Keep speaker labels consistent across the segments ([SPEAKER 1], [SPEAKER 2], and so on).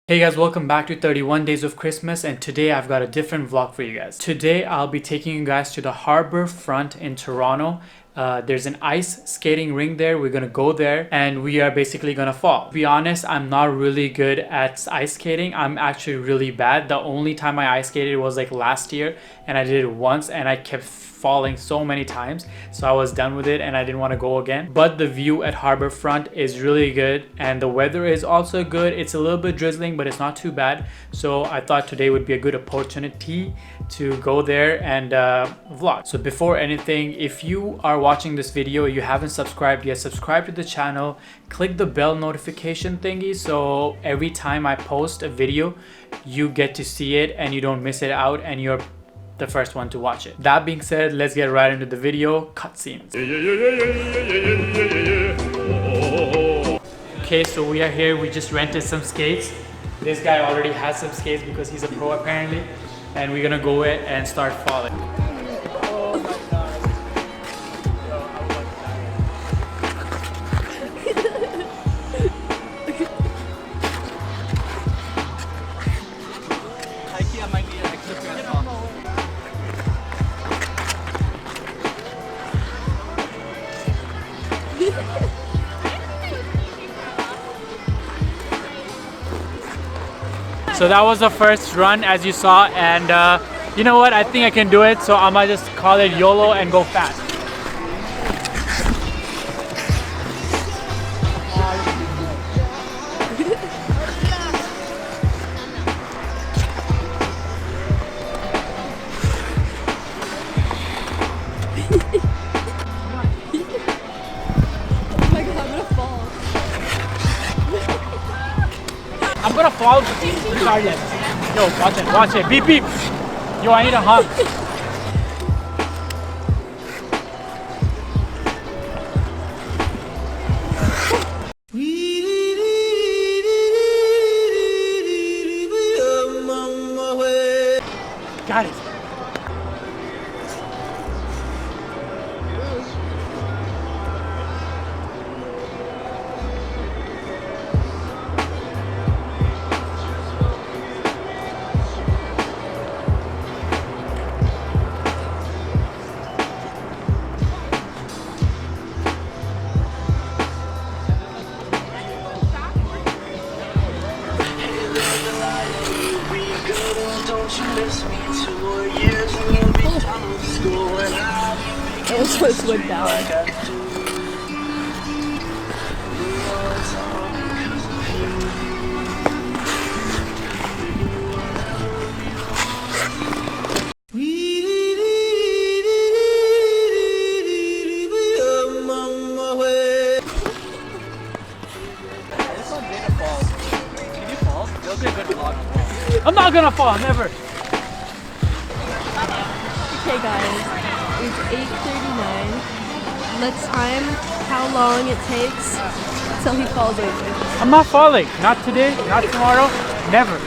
[SPEAKER 1] Hey guys, welcome back to 31 Days of Christmas, and today I've got a different vlog for you guys. Today I'll be taking you guys to the Harbourfront in Toronto. There's an ice skating rink there. We're gonna go there and we are basically gonna fall. To be honest, I'm not really good at ice skating. I'm actually really bad. The only time I ice skated was like last year, and I did it once and I kept falling so many times, so I was done with it and I didn't want to go again. But the view at Harbourfront is really good and the weather is also good. It's a little bit drizzling, but it's not too bad, so I thought today would be a good opportunity to go there and vlog. So before anything, if you are watching this video, you haven't subscribed yet, subscribe to the channel, click the bell notification thingy, so every time I post a video you get to see it and you don't miss it out and you're the first one to watch it. That being said, let's get right into the video. Cutscenes. Okay, so we are here. We just rented some skates. This guy already has some skates because he's a pro apparently, and we're gonna go in and start falling. So that was the first run, as you saw, and you know what, I think I can do it, so I might just call it YOLO and go fast. I'm gonna fall regardless. Yo, watch it. Beep beep. Yo, I need a hug. Got it.
[SPEAKER 2] It almost went down.
[SPEAKER 1] I'm not gonna fall, never.
[SPEAKER 2] Okay guys, it's 8:39. Let's time how long it takes till he falls over.
[SPEAKER 1] I'm not falling. Not today, not tomorrow, never.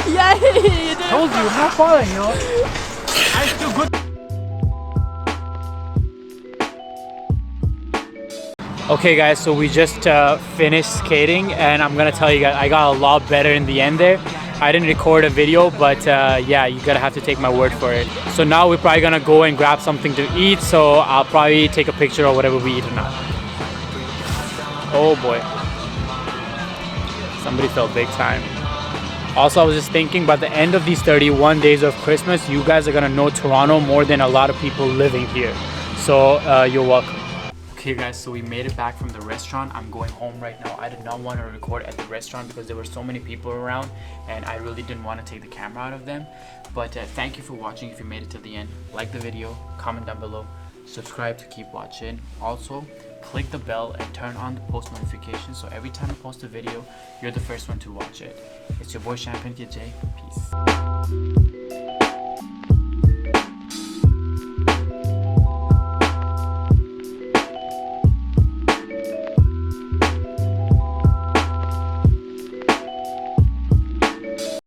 [SPEAKER 2] Yay! You did.
[SPEAKER 1] Told you, I'm not falling, yo. I'm still good. Okay guys, so we just finished skating, and I'm gonna tell you guys, I got a lot better in the end there. I didn't record a video, but yeah, you gotta have to take my word for it. So now we're probably gonna go and grab something to eat, so I'll probably take a picture of whatever we eat or not. Oh boy. Somebody fell big time. Also, I was just thinking, by the end of these 31 days of Christmas, you guys are gonna know Toronto more than a lot of people living here. So you're welcome. Okay guys, so we made it back from the restaurant. I'm going home right now. I did not want to record at the restaurant because there were so many people around and I really didn't want to take the camera out of them. But thank you for watching. If you made it to the end, like the video, comment down below, subscribe to keep watching. Also, click the bell and turn on the post notifications so every time I post a video, you're the first one to watch it. It's your boy Champagne J. Peace.